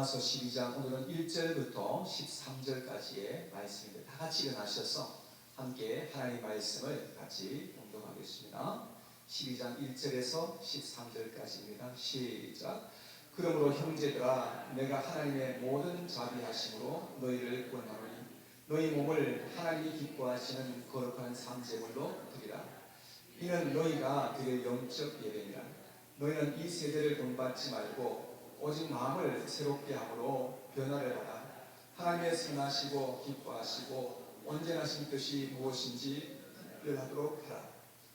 로마서 12장 오늘은 1절부터 13절까지의 말씀인데 다 같이 일어나셔서 함께 하나님의 말씀을 같이 공동하겠습니다. 12장 1절에서 13절까지입니다. 시작. 그러므로 형제들아 내가 하나님의 모든 자비하심으로 너희를 권하노니 너희 몸을 하나님이 기뻐하시는 거룩한 삶제물로 드리라. 이는 너희가 드릴 영적 예배니라. 너희는 이 세대를 본받지 말고 오직 마음을 새롭게 함으로 변화를 받아 하나님의 선하시고 기뻐하시고 온전하신 뜻이 무엇인지 특별하도록 하라.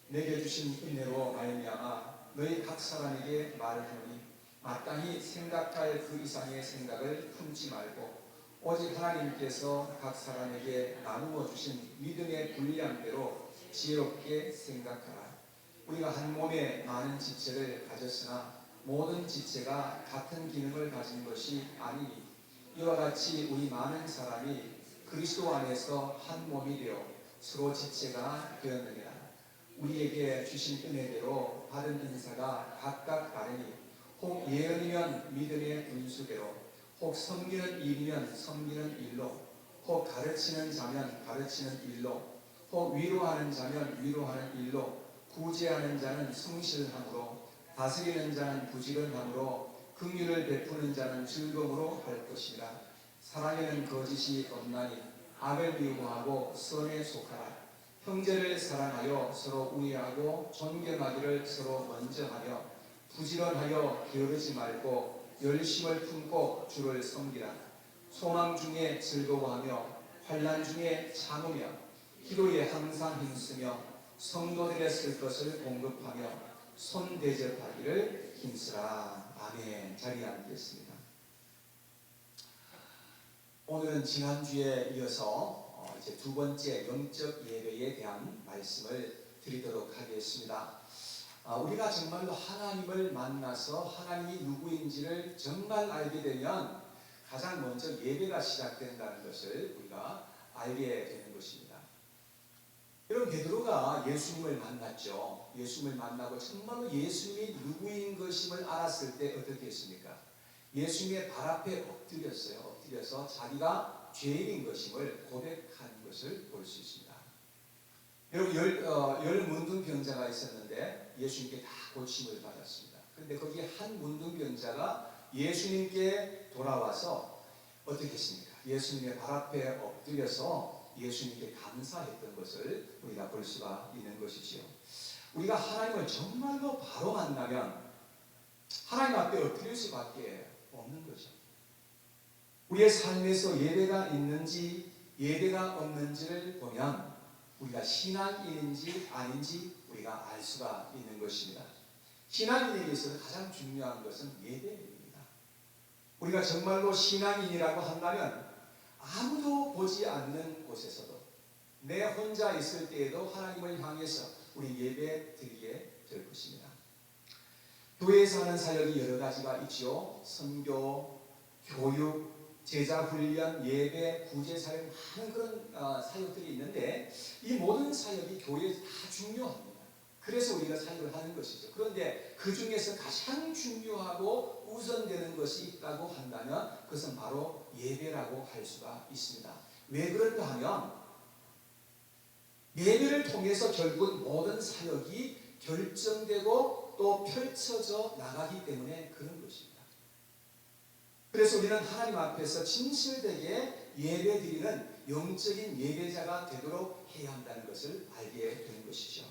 내게 주신 은혜로 말미암아 너희 각 사람에게 말하노니 마땅히 생각할 그 이상의 생각을 품지 말고 오직 하나님께서 각 사람에게 나누어 주신 믿음의 분량대로 지혜롭게 생각하라. 우리가 한 몸에 많은 지체를 가졌으나 모든 지체가 같은 기능을 가진 것이 아니니 이와 같이 우리 많은 사람이 그리스도 안에서 한 몸이 되어 서로 지체가 되었느니라. 우리에게 주신 은혜대로 받은 인사가 각각 다르니 혹 예언이면 믿음의 분수대로 혹 섬기는 일이면 섬기는 일로 혹 가르치는 자면 가르치는 일로 혹 위로하는 자면 위로하는 일로 구제하는 자는 성실함으로 다스리는 자는 부지런함으로 긍휼을 베푸는 자는 즐거움으로 할 것이라. 사랑에는 거짓이 없나니 악을 미워하고 선에 속하라. 형제를 사랑하여 서로 우애하고 존경하기를 서로 먼저 하며 부지런하여 게으르지 말고 열심을 품고 주를 섬기라. 소망 중에 즐거워하며 환난 중에 참으며 기도에 항상 힘쓰며 성도들의 쓸 것을 공급하며 손 대접하기를 힘쓰라. 아멘. 자리에 앉겠습니다. 오늘은 지난주에 이어서 이제 두 번째 영적 예배에 대한 말씀을 드리도록 하겠습니다. 우리가 정말로 하나님을 만나서 하나님이 누구인지를 정말 알게 되면 가장 먼저 예배가 시작된다는 것을 우리가 알게 되는 것입니다. 여러분, 베드로가 예수님을 만났죠. 예수님을 만나고 정말로 예수님이 누구인 것임을 알았을 때 어떻게 했습니까? 예수님의 발 앞에 엎드렸어요. 엎드려서 자기가 죄인인 것임을 고백한 것을 볼 수 있습니다. 여러분, 열 문둥병자가 있었는데 예수님께 다 고침을 받았습니다. 그런데 거기 한 문둥병자가 예수님께 돌아와서 어떻게 했습니까? 예수님의 발 앞에 엎드려서 예수님께 감사했던 것을 우리가 볼 수가 있는 것이지요. 우리가 하나님을 정말로 바로 만나면 하나님 앞에 엎드릴 수밖에 없는 거죠. 우리의 삶에서 예배가 있는지 예배가 없는지를 보면 우리가 신앙인인지 아닌지 우리가 알 수가 있는 것입니다. 신앙인에게 있어서 가장 중요한 것은 예배입니다. 우리가 정말로 신앙인이라고 한다면 아무도 보지 않는 곳에서도 내 혼자 있을 때에도 하나님을 향해서 우리 예배 드리게 될 것입니다. 교회에서 하는 사역이 여러 가지가 있죠. 선교, 교육, 제자 훈련, 예배, 구제 사역, 많은 그런 사역들이 있는데 이 모든 사역이 교회에서 다 중요합니다. 그래서 우리가 사역을 하는 것이죠. 그런데 그 중에서 가장 중요하고 우선되는 것이 있다고 한다면 그것은 바로 예배라고 할 수가 있습니다. 왜 그런가 하면 예배를 통해서 결국 모든 사역이 결정되고 또 펼쳐져 나가기 때문에 그런 것입니다. 그래서 우리는 하나님 앞에서 진실되게 예배드리는 영적인 예배자가 되도록 해야 한다는 것을 알게 되는 것이죠.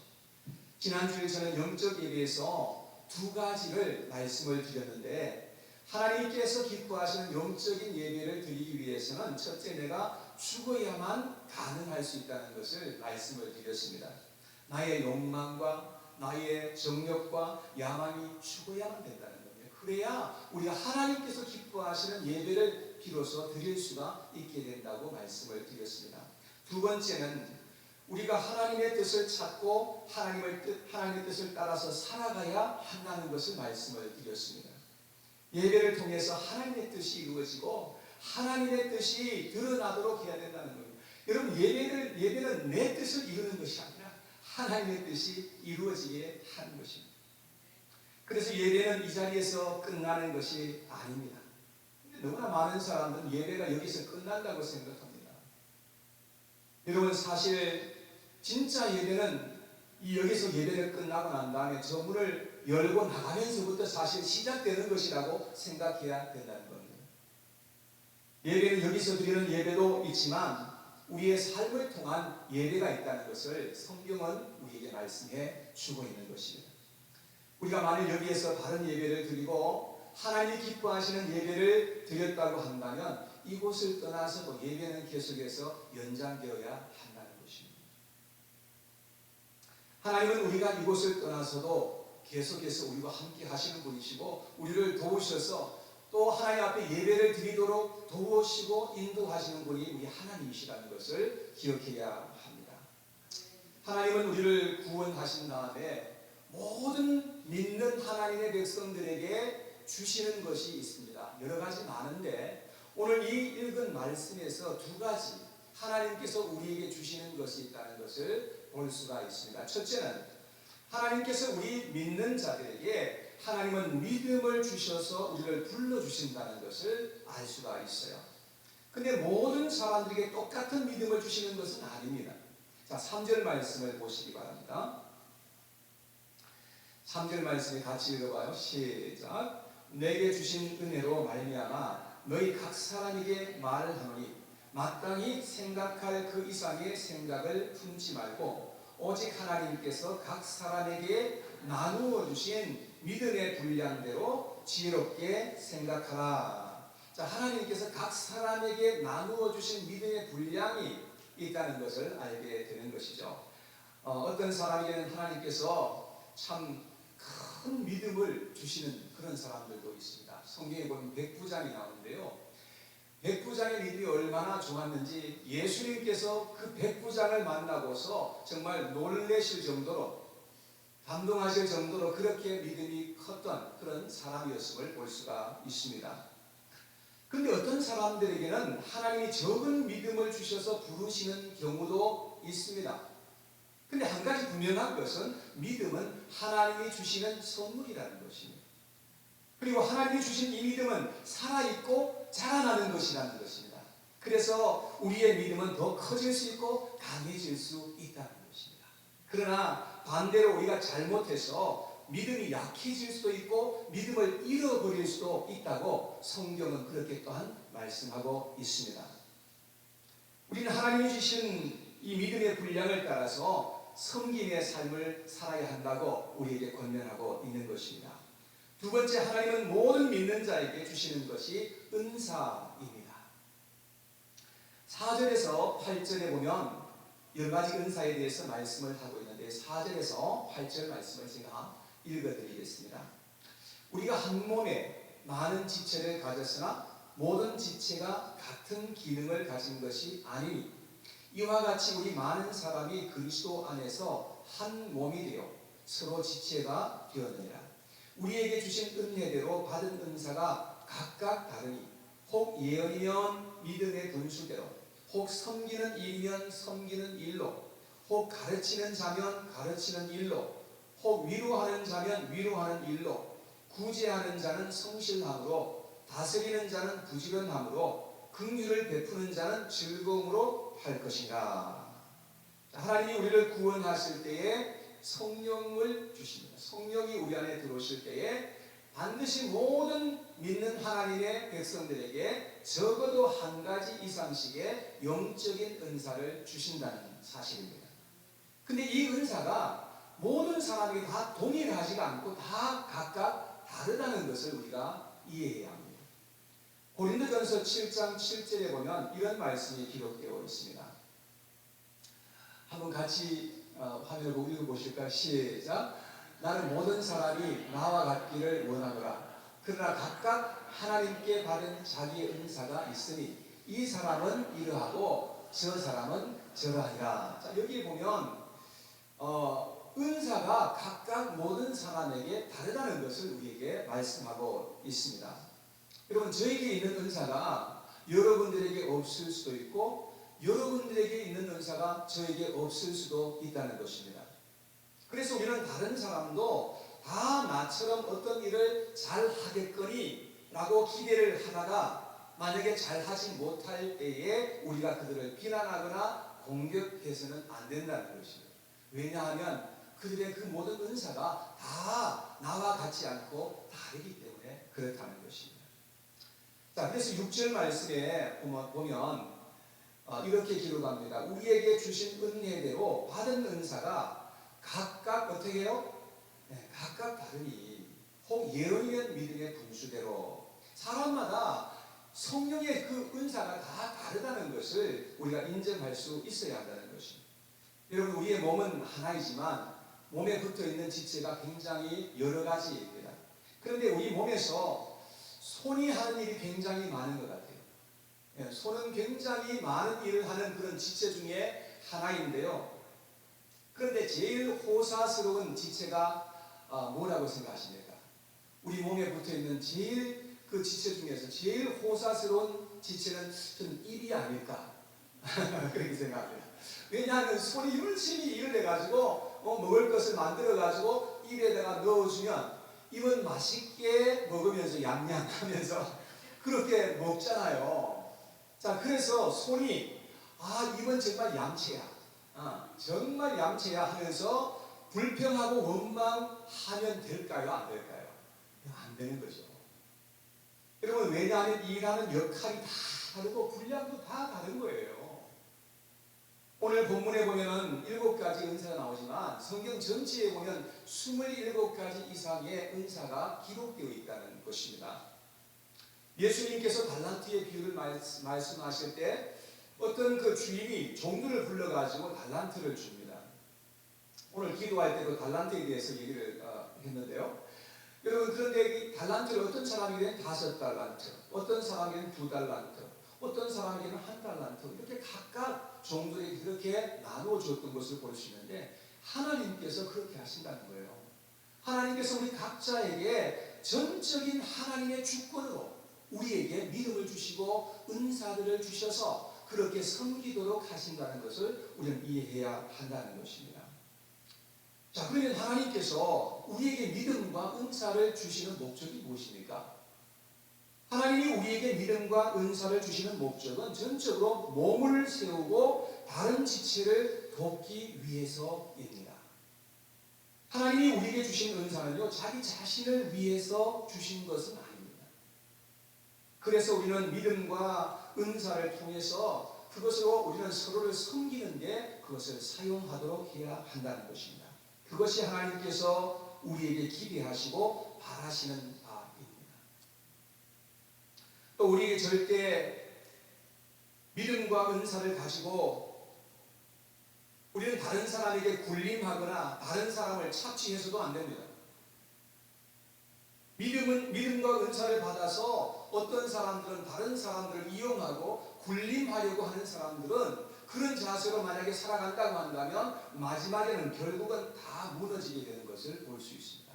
지난주에 저는 영적 예배에서 두 가지를 말씀을 드렸는데 하나님께서 기뻐하시는 영적인 예배를 드리기 위해서는 첫째, 내가 죽어야만 가능할 수 있다는 것을 말씀을 드렸습니다. 나의 욕망과 나의 정욕과 야망이 죽어야만 된다는 겁니다. 그래야 우리가 하나님께서 기뻐하시는 예배를 비로소 드릴 수가 있게 된다고 말씀을 드렸습니다. 두 번째는 우리가 하나님의 뜻을 찾고 하나님의 뜻을 따라서 살아가야 한다는 것을 말씀을 드렸습니다. 예배를 통해서 하나님의 뜻이 이루어지고 하나님의 뜻이 드러나도록 해야 된다는 거예요. 여러분, 예배는 내 뜻을 이루는 것이 아니라 하나님의 뜻이 이루어지게 하는 것입니다. 그래서 예배는 이 자리에서 끝나는 것이 아닙니다. 너무나 많은 사람들은 예배가 여기서 끝난다고 생각합니다. 여러분, 사실 진짜 예배는 여기서 예배를 끝나고 난 다음에 저 문을 열고 나가면서부터 사실 시작되는 것이라고 생각해야 된다는 겁니다. 예배는 여기서 드리는 예배도 있지만 우리의 삶을 통한 예배가 있다는 것을 성경은 우리에게 말씀해 주고 있는 것입니다. 우리가 만일 여기에서 바른 예배를 드리고 하나님이 기뻐하시는 예배를 드렸다고 한다면 이곳을 떠나서도 예배는 계속해서 연장되어야 한다는 것입니다. 하나님은 우리가 이곳을 떠나서도 계속해서 우리와 함께 하시는 분이시고 우리를 도우셔서 또 하나님 앞에 예배를 드리도록 도우시고 인도하시는 분이 우리 하나님이시라는 것을 기억해야 합니다. 하나님은 우리를 구원하신 다음에 모든 믿는 하나님의 백성들에게 주시는 것이 있습니다. 여러 가지 많은데 오늘 이 읽은 말씀에서 두 가지 하나님께서 우리에게 주시는 것이 있다는 것을 볼 수가 있습니다. 첫째는 하나님께서 우리 믿는 자들에게 하나님은 믿음을 주셔서 우리를 불러주신다는 것을 알 수가 있어요. 근데 모든 사람들에게 똑같은 믿음을 주시는 것은 아닙니다. 자, 3절 말씀을 보시기 바랍니다. 3절 말씀을 같이 읽어봐요. 시작. 내게 주신 은혜로 말미암아 너희 각 사람에게 말하노니 마땅히 생각할 그 이상의 생각을 품지 말고 오직 하나님께서 각 사람에게 나누어 주신 믿음의 분량대로 지혜롭게 생각하라. 자, 하나님께서 각 사람에게 나누어 주신 믿음의 분량이 있다는 것을 알게 되는 것이죠. 어떤 사람에게는 하나님께서 참 큰 믿음을 주시는 그런 사람들도 있습니다. 성경에 보면 백부장이 나오는데요. 백부장의 믿음이 얼마나 좋았는지 예수님께서 그 백부장을 만나고서 정말 놀라실 정도로 감동하실 정도로 그렇게 믿음이 컸던 그런 사람이었음을 볼 수가 있습니다. 그런데 어떤 사람들에게는 하나님이 적은 믿음을 주셔서 부르시는 경우도 있습니다. 근데 한 가지 분명한 것은 믿음은 하나님이 주시는 선물이라는 것입니다. 그리고 하나님이 주신 이 믿음은 살아있고 자라나는 것이라는 것입니다. 그래서 우리의 믿음은 더 커질 수 있고 강해질 수 있다는 것입니다. 그러나 반대로 우리가 잘못해서 믿음이 약해질 수도 있고 믿음을 잃어버릴 수도 있다고 성경은 그렇게 또한 말씀하고 있습니다. 우리는 하나님이 주신 이 믿음의 분량을 따라서 섬김의 삶을 살아야 한다고 우리에게 권면하고 있는 것입니다. 두 번째, 하나님은 모든 믿는 자에게 주시는 것이 은사입니다. 4절에서 8절에 보면 여러 가지 은사에 대해서 말씀을 하고 있는데 4절에서 8절 말씀을 제가 읽어드리겠습니다. 우리가 한 몸에 많은 지체를 가졌으나 모든 지체가 같은 기능을 가진 것이 아니니 이와 같이 우리 많은 사람이 그리스도 안에서 한 몸이 되어 서로 지체가 되었느니라. 우리에게 주신 은혜대로 받은 은사가 각각 다르니 혹 예언이면 믿음의 분수대로, 혹 섬기는 일이면 섬기는 일로, 혹 가르치는 자면 가르치는 일로, 혹 위로하는 자면 위로하는 일로, 구제하는 자는 성실함으로, 다스리는 자는 부지런함으로, 긍휼을 베푸는 자는 즐거움으로 할 것인가. 하나님이 우리를 구원하실 때에 성령을 주십니다. 성령이 우리 안에 들어오실 때에 반드시 모든 믿는 하나님의 백성들에게 적어도 한 가지 이상씩의 영적인 은사를 주신다는 사실입니다. 근데 이 은사가 모든 사람에게 다 동일하지가 않고 다 각각 다르다는 것을 우리가 이해해야 합니다. 고린도전서 7장 7절에 보면 이런 말씀이 기록되어 있습니다. 한번 같이 화면을 보고 읽어보실까요? 시작. 나는 모든 사람이 나와 같기를 원하노라. 그러나 각각 하나님께 받은 자기의 은사가 있으니 이 사람은 이러하고 저 사람은 저러하니라. 자, 여기 보면 은사가 각각 모든 사람에게 다르다는 것을 우리에게 말씀하고 있습니다. 여러분, 저에게 있는 은사가 여러분들에게 없을 수도 있고 여러분들에게 있는 은사가 저에게 없을 수도 있다는 것입니다. 그래서 우리는 다른 사람도 다 나처럼 어떤 일을 잘 하겠거니 라고 기대를 하다가 만약에 잘하지 못할 때에 우리가 그들을 비난하거나 공격해서는 안 된다는 것입니다. 왜냐하면 그들의 그 모든 은사가 다 나와 같지 않고 다르기 때문에 그렇다는 것입니다. 자, 그래서 6절 말씀에 보면 이렇게 기록합니다. 우리에게 주신 은혜대로 받은 은사가 각각 어떻게 해요? 네, 각각 다르니 혹 예언이면 믿음의 분수대로 사람마다 성령의 그 은사가 다 다르다는 것을 우리가 인정할 수 있어야 한다는 것입니다. 여러분, 우리의 몸은 하나이지만 몸에 붙어있는 지체가 굉장히 여러 가지입니다. 그런데 우리 몸에서 손이 하는 일이 굉장히 많은 것 같아요. 손은 굉장히 많은 일을 하는 그런 지체 중에 하나인데요. 그런데 제일 호사스러운 지체가 뭐라고 생각하십니까? 우리 몸에 붙어있는 제일 그 지체 중에서 제일 호사스러운 지체는 저는 입이 아닐까 그렇게 생각합니다. 왜냐하면 손이 열심히 일을 해가지고 먹을 것을 만들어가지고 입에다가 넣어주면 입은 맛있게 먹으면서 얌얌하면서 그렇게 먹잖아요. 자, 그래서 손이 입은 정말 얌체야, 정말 얌체야 하면서 불평하고 원망하면 될까요? 안 될까요? 안 되는 거죠. 여러분, 왜냐하면 일하는 역할이 다 다르고 분량도 다 다른 거예요. 오늘 본문에 보면은 7가지 은사가 나오지만 성경 전체에 보면 27가지 이상의 은사가 기록되어 있다는 것입니다. 예수님께서 달란트의 비유를 말씀하실 때 어떤 그 주인이 종들을 불러가지고 달란트를 줍니다. 오늘 기도할 때도 달란트에 대해서 얘기를 했는데요. 여러분, 그런데 이 달란트를 어떤 사람에게는 5달란트, 어떤 사람에게는 2달란트, 어떤 사람에게는 1달란트 이렇게 각각 종들에게 그렇게 나누어 줬던 것을 볼 수 있는데 하나님께서 그렇게 하신다는 거예요. 하나님께서 우리 각자에게 전적인 하나님의 주권으로 우리에게 믿음을 주시고 은사들을 주셔서 그렇게 섬기도록 하신다는 것을 우리는 이해해야 한다는 것입니다. 자, 그러면 하나님께서 우리에게 믿음과 은사를 주시는 목적이 무엇입니까? 하나님이 우리에게 믿음과 은사를 주시는 목적은 전적으로 몸을 세우고 다른 지체를 돕기 위해서입니다. 하나님이 우리에게 주신 은사는요, 자기 자신을 위해서 주신 것은 아닙니다. 그래서 우리는 믿음과 은사를 통해서 그것으로 우리는 서로를 섬기는 데 그것을 사용하도록 해야 한다는 것입니다. 그것이 하나님께서 우리에게 기대하시고 바라시는 바입니다. 또 우리에게 절대 믿음과 은사를 가지고 우리는 다른 사람에게 군림하거나 다른 사람을 착취해서도 안 됩니다. 믿음과 은사를 받아서 어떤 사람들은 다른 사람들을 이용하고 군림하려고 하는 사람들은 그런 자세로 만약에 살아간다고 한다면 마지막에는 결국은 다 무너지게 되는 것을 볼 수 있습니다.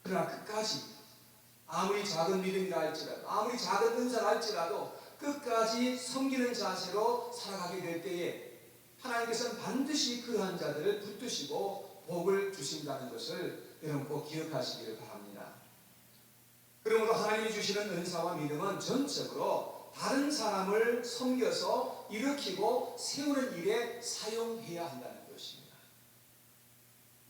그러나 끝까지 아무리 작은 믿음이라 할지라도 아무리 작은 은사라 할지라도 끝까지 섬기는 자세로 살아가게 될 때에 하나님께서는 반드시 그러한 자들을 붙드시고 복을 주신다는 것을 여러분 꼭 기억하시기를 바랍니다. 그러므로 하나님이 주시는 은사와 믿음은 전적으로 다른 사람을 섬겨서 일으키고 세우는 일에 사용해야 한다는 것입니다.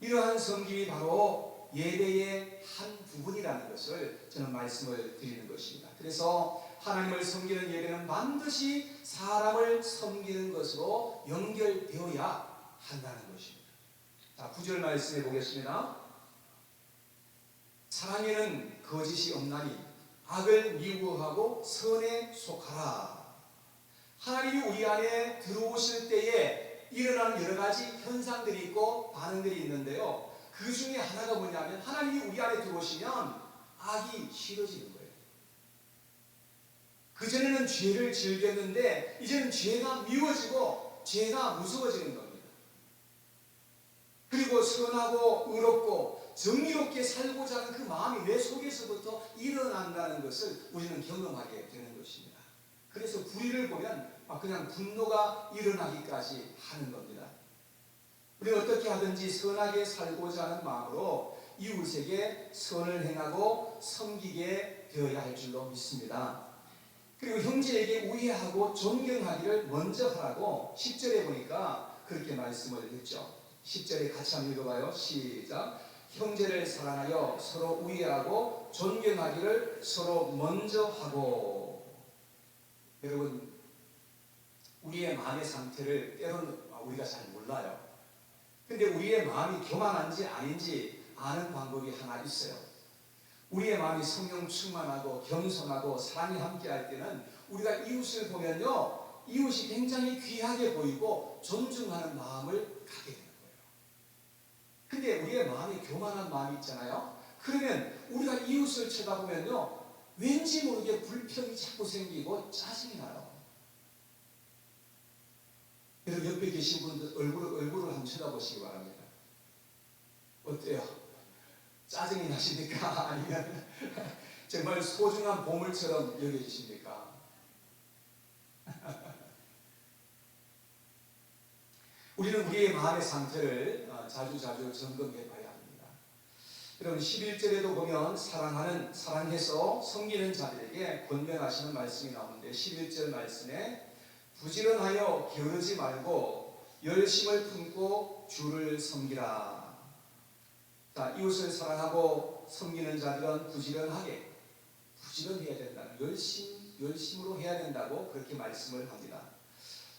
이러한 섬김이 바로 예배의 한 부분이라는 것을 저는 말씀을 드리는 것입니다. 그래서 하나님을 섬기는 예배는 반드시 사람을 섬기는 것으로 연결되어야 한다는 것입니다. 자, 9절 말씀해 보겠습니다. 사랑에는 거짓이 없나니 악을 미워하고 선에 속하라. 하나님이 우리 안에 들어오실 때에 일어나는 여러 가지 현상들이 있고 반응들이 있는데요. 그 중에 하나가 뭐냐면 하나님이 우리 안에 들어오시면 악이 싫어지는 거예요. 그전에는 죄를 즐겼는데 이제는 죄가 미워지고 죄가 무서워지는 겁니다. 그리고 선하고 의롭고 정의롭게 살고자 하는 그 마음이 내 속에서부터 일어난다는 것을 우리는 경험하게 되는 것입니다. 그래서 불의를 보면 그냥 분노가 일어나기까지 하는 겁니다. 우리는 어떻게 하든지 선하게 살고자 하는 마음으로 이웃에게 선을 행하고 섬기게 되어야 할 줄로 믿습니다. 그리고 형제에게 우애하고 존경하기를 먼저 하라고 10절에 보니까 그렇게 말씀을 했죠. 10절에 같이 한번 읽어봐요. 시작. 형제를 사랑하여 서로 우애하고 존경하기를 서로 먼저 하고. 여러분, 우리의 마음의 상태를 때로는 우리가 잘 몰라요. 근데 우리의 마음이 교만한지 아닌지 아는 방법이 하나 있어요. 우리의 마음이 성령 충만하고 겸손하고 사랑이 함께할 때는 우리가 이웃을 보면요, 이웃이 굉장히 귀하게 보이고 존중하는 마음을 갖게 되는 거예요. 근데 우리의 마음이 교만한 마음이 있잖아요. 그러면 우리가 이웃을 쳐다보면요, 왠지 모르게 불평이 자꾸 생기고 짜증이 나요. 여러분, 옆에 계신 분들 얼굴을 한번 쳐다보시기 바랍니다. 어때요? 짜증이 나십니까? 아니면 정말 소중한 보물처럼 여겨지십니까? 우리는 우리의 마음의 상태를 자주 점검해 봐야 합니다. 여러분, 11절에도 보면 사랑해서 섬기는 자들에게 권면하시는 말씀이 나오는데, 11절 말씀에 부지런하여 게으르지 말고 열심을 품고 주를 섬기라. 자, 이웃을 사랑하고 섬기는 자들은 부지런해야 된다는, 열심으로 해야 된다고 그렇게 말씀을 합니다.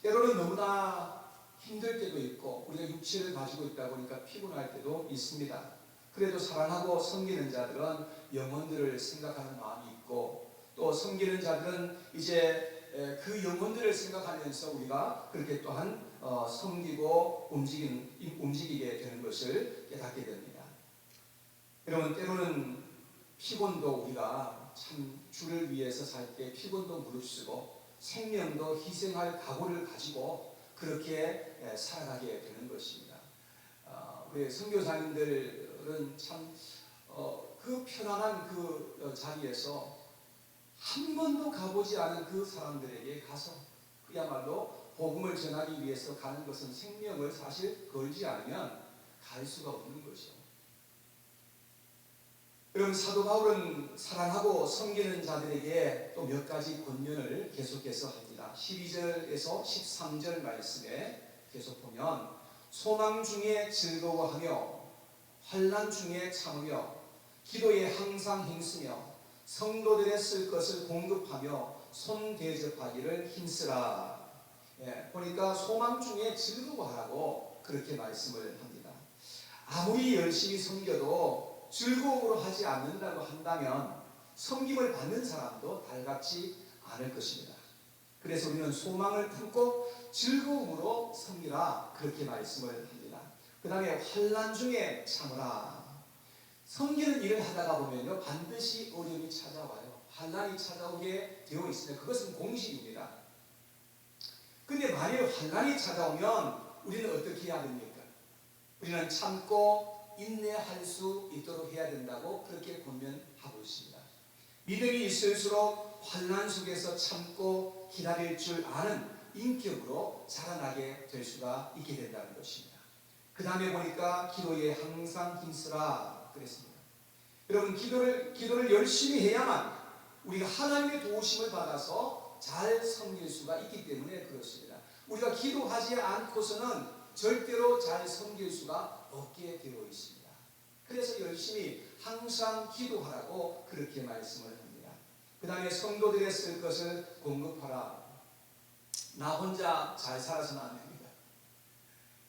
때로는 너무나 힘들 때도 있고 우리가 육체를 가지고 있다 보니까 피곤할 때도 있습니다. 그래도 사랑하고 섬기는 자들은 영혼들을 생각하는 마음이 있고, 또 섬기는 자들은 이제 그 영혼들을 생각하면서 우리가 그렇게 또한 섬기고 움직이게 되는 것을 깨닫게 됩니다. 여러분, 때로는 피곤도 우리가 참 주를 위해서 살 때 피곤도 무릅쓰고 생명도 희생할 각오를 가지고 그렇게 살아가게 되는 것입니다. 우리 선교사님들은 참 그 편안한 그 자리에서 한 번도 가보지 않은 그 사람들에게 가서 그야말로 복음을 전하기 위해서 가는 것은 생명을 사실 걸지 않으면 갈 수가 없는 것이죠. 여러분, 사도 바울은 사랑하고 섬기는 자들에게 또 몇 가지 권면을 계속해서 합니다. 12절에서 13절 말씀에 계속 보면, 소망 중에 즐거워하며 환난 중에 참으며 기도에 항상 힘쓰며 성도들의 쓸 것을 공급하며 손 대접하기를 힘쓰라. 보니까 소망 중에 즐거워하라고 그렇게 말씀을 합니다. 아무리 열심히 섬겨도 즐거움으로 하지 않는다고 한다면 섬김을 받는 사람도 달갑지 않을 것입니다. 그래서 우리는 소망을 품고 즐거움으로 섬기라, 그렇게 말씀을 합니다. 그 다음에 환난 중에 참으라. 섬기는 일을 하다가 보면요, 반드시 어려움이 찾아와요. 환난이 찾아오게 되어 있으면 그것은 공식입니다. 근데 만일 환난이 찾아오면 우리는 어떻게 해야 됩니까? 우리는 참고 인내할 수 있도록 해야 된다고 그렇게 권면하고 있습니다. 믿음이 있을수록 환난 속에서 참고 기다릴 줄 아는 인격으로 자라나게 될 수가 있게 된다는 것입니다. 그 다음에 보니까 기도에 항상 힘쓰라 그랬습니다. 여러분, 기도를 열심히 해야만 우리가 하나님의 도우심을 받아서 잘 섬길 수가 있기 때문에 그렇습니다. 우리가 기도하지 않고서는 절대로 잘 섬길 수가 없게 되어 있습니다. 그래서 열심히 항상 기도하라고 그렇게 말씀을 합니다. 그 다음에 성도들의 쓸 것을 공급하라. 나 혼자 잘 살아서는 안 됩니다.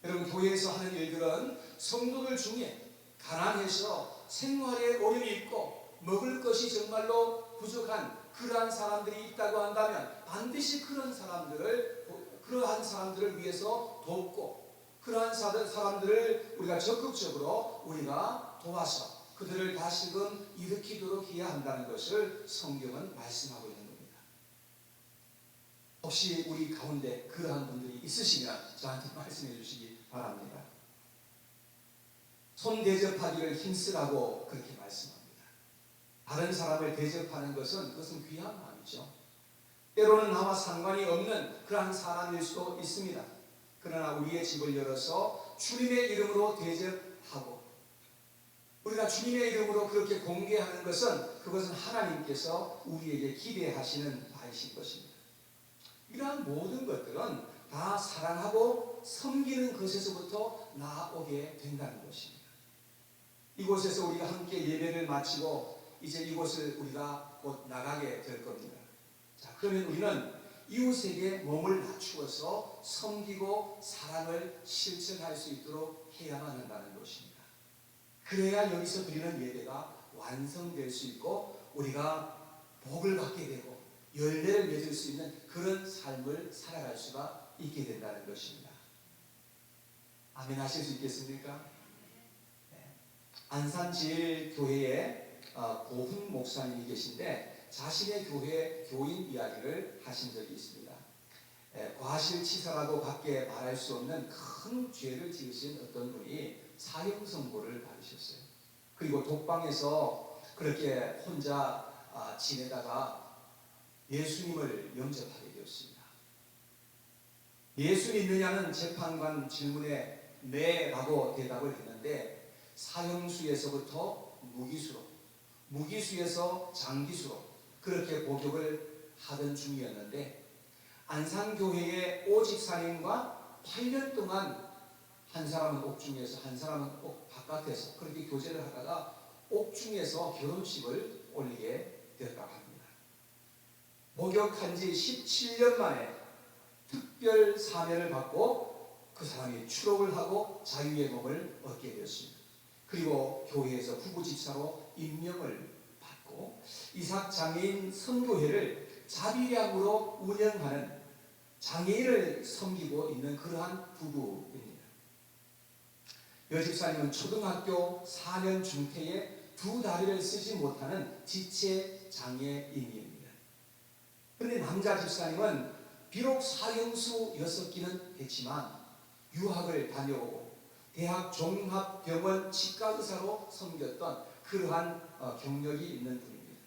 여러분, 교회에서 하는 일들은 성도들 중에 가난해서 생활에 어려움이 있고 먹을 것이 정말로 부족한 그러한 사람들이 있다고 한다면 반드시 그러한 사람들을 위해서 돕고, 그러한 사람들을 우리가 적극적으로 우리가 도와서 그들을 다시금 일으키도록 해야 한다는 것을 성경은 말씀하고 있는 겁니다. 혹시 우리 가운데 그러한 분들이 있으시면 저한테 말씀해 주시기 바랍니다. 손 대접하기를 힘쓰라고 그렇게 말씀합니다. 다른 사람을 대접하는 그것은 귀한 마음이죠. 때로는 나와 상관이 없는 그러한 사람일 수도 있습니다. 그러나 우리의 집을 열어서 주님의 이름으로 대접하고 우리가 주님의 이름으로 그렇게 공개하는 그것은 하나님께서 우리에게 기대하시는 바이십니다. 아니신 것입니다. 이러한 모든 것들은 다 사랑하고 섬기는 것에서부터 나오게 된다는 것입니다. 이곳에서 우리가 함께 예배를 마치고 이제 이곳을 우리가 곧 나가게 될 겁니다. 자, 그러면 우리는 이웃에게 몸을 낮추어서 섬기고 사랑을 실천할 수 있도록 해야만 한다는 것입니다. 그래야 여기서 드리는 예배가 완성될 수 있고 우리가 복을 받게 되고 열매를 맺을 수 있는 그런 삶을 살아갈 수가 있게 된다는 것입니다. 아멘 하실 수 있겠습니까? 네. 안산제일교회에 고훈 목사님이 계신데 자신의 교회 교인 이야기를 하신 적이 있습니다. 과실치사라고 밖에 말할 수 없는 큰 죄를 지으신 어떤 분이 사형 선고를 받으셨어요. 그리고 독방에서 그렇게 혼자 지내다가 예수님을 영접하게 되었습니다. 예수 믿느냐는 재판관 질문에 네라고 대답을 했는데 사형수에서부터 무기수로, 무기수에서 장기수로 그렇게 복역을 하던 중이었는데 안산교회의 오직사님과 8년 동안 한 사람은 옥중에서 한 사람은 옥 바깥에서 그렇게 교제를 하다가 옥중에서 결혼식을 올리게 되었다고 합니다. 목욕한 지 17년 만에 특별 사면을 받고 그 사람이 추록을 하고 자유의 몸을 얻게 되었습니다. 그리고 교회에서 후보집사로 임명을 받고 이삭장애인 선교회를 자비량으로 운영하는 장애인을 섬기고 있는 그러한 부부입니다. 여집사님은 초등학교 4년 중퇴에 두 다리를 쓰지 못하는 지체 장애인입니다. 그런데 남자 집사님은 비록 사형수였었기는 했지만 유학을 다녀오고 대학 종합병원 치과의사로 섬겼던 그러한 경력이 있는 분입니다.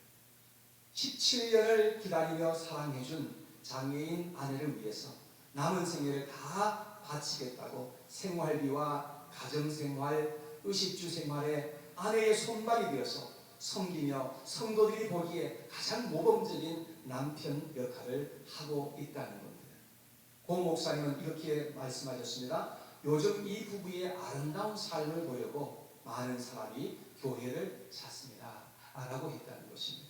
17년을 기다리며 사랑해준 장애인 아내를 위해서 남은 생애를 다 바치겠다고 생활비와 가정생활, 의식주 생활에 아내의 손발이 되어서 섬기며 성도들이 보기에 가장 모범적인 남편 역할을 하고 있다는 겁니다. 고 목사님은 이렇게 말씀하셨습니다. 요즘 이 부부의 아름다운 삶을 보려고 많은 사람이 교회를 찾습니다. 라고 했다는 것입니다.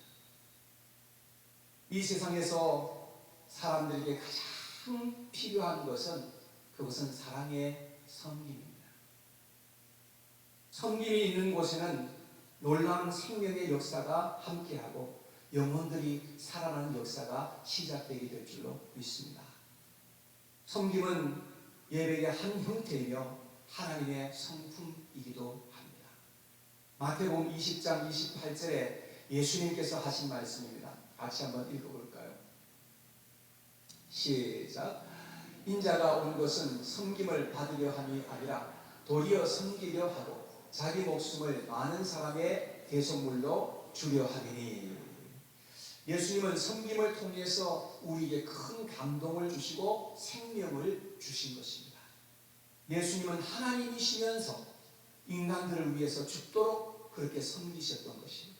이 세상에서 사람들에게 가장 필요한 것은 그것은 사랑의 섬김입니다. 섬김이 있는 곳에는 놀라운 생명의 역사가 함께하고 영혼들이 살아나는 역사가 시작되게 될 줄로 믿습니다. 섬김은 예배의 한 형태이며 하나님의 성품이기도 합니다. 마태복음 20장 28절에 예수님께서 하신 말씀입니다. 같이 한번 읽어볼까요? 시작. 인자가 온 것은 섬김을 받으려 함이 아니라 도리어 섬기려 하고 자기 목숨을 많은 사람의 대속물로 주려 하리니. 예수님은 섬김을 통해서 우리에게 큰 감동을 주시고 생명을 주신 것입니다. 예수님은 하나님이시면서 인간들을 위해서 죽도록 그렇게 섬기셨던 것입니다.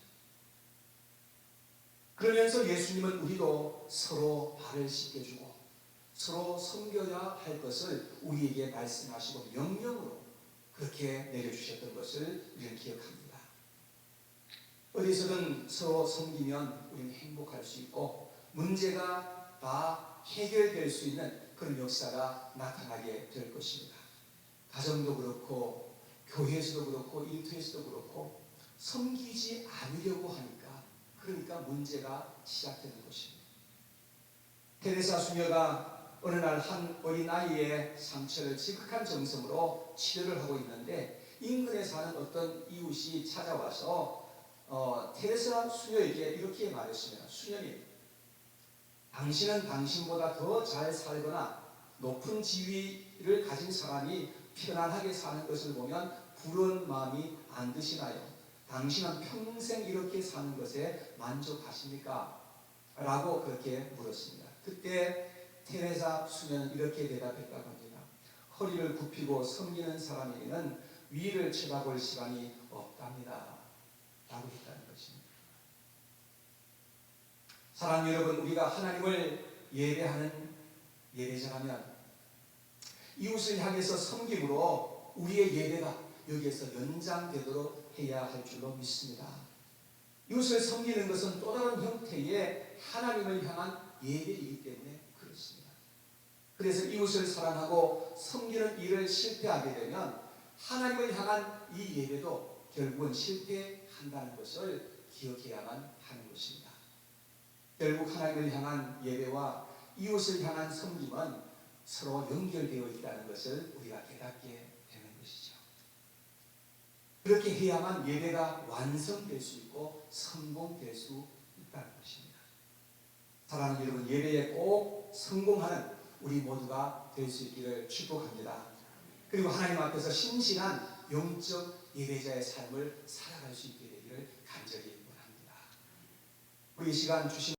그러면서 예수님은 우리도 서로 발을 씻겨주고 서로 섬겨야 할 것을 우리에게 말씀하시고 명령으로 그렇게 내려주셨던 것을 우리는 기억합니다. 어디서든 서로 섬기면 우리는 행복할 수 있고 문제가 다 해결될 수 있는 그런 역사가 나타나게 될 것입니다. 가정도 그렇고 교회에서도 그렇고 일터에서도 그렇고 섬기지 않으려고 하니까 그러니까 문제가 시작되는 것입니다. 테레사 수녀가 어느 날 한 어린아이의 상처를 지극한 정성으로 치료를 하고 있는데 인근에 사는 어떤 이웃이 찾아와서 테레사 수녀에게 이렇게 말했습니다. 수녀님, 당신은 당신보다 더 잘 살거나 높은 지위를 가진 사람이 편안하게 사는 것을 보면 부러운 마음이 안 드시나요? 당신은 평생 이렇게 사는 것에 만족하십니까? 라고 그렇게 물었습니다. 그때 테레사 수녀는 이렇게 대답했다고 합니다. 허리를 굽히고 섬기는 사람에게는 위를 쳐다볼 시간이 없답니다. 라고 했다는 것입니다. 사랑하는 여러분, 우리가 하나님을 예배하는 예배자라면 이웃을 향해서 섬김으로 우리의 예배가 여기에서 연장되도록 해야 할 줄로 믿습니다. 이웃을 섬기는 것은 또 다른 형태의 하나님을 향한 예배이기 때문에 그렇습니다. 그래서 이웃을 사랑하고 섬기는 일을 실패하게 되면 하나님을 향한 이 예배도 결국은 실패한다는 것을 기억해야만 하는 것입니다. 결국 하나님을 향한 예배와 이웃을 향한 섬김은 서로 연결되어 있다는 것을 우리가 깨닫게 되는 것이죠. 그렇게 해야만 예배가 완성될 수 있고 성공될 수 있다는 것입니다. 사랑하는 여러분, 예배에 꼭 성공하는 우리 모두가 될 수 있기를 축복합니다. 그리고 하나님 앞에서 신실한 영적 예배자의 삶을 살아갈 수 있게 되기를 간절히 원합니다. 우리 이 시간 주신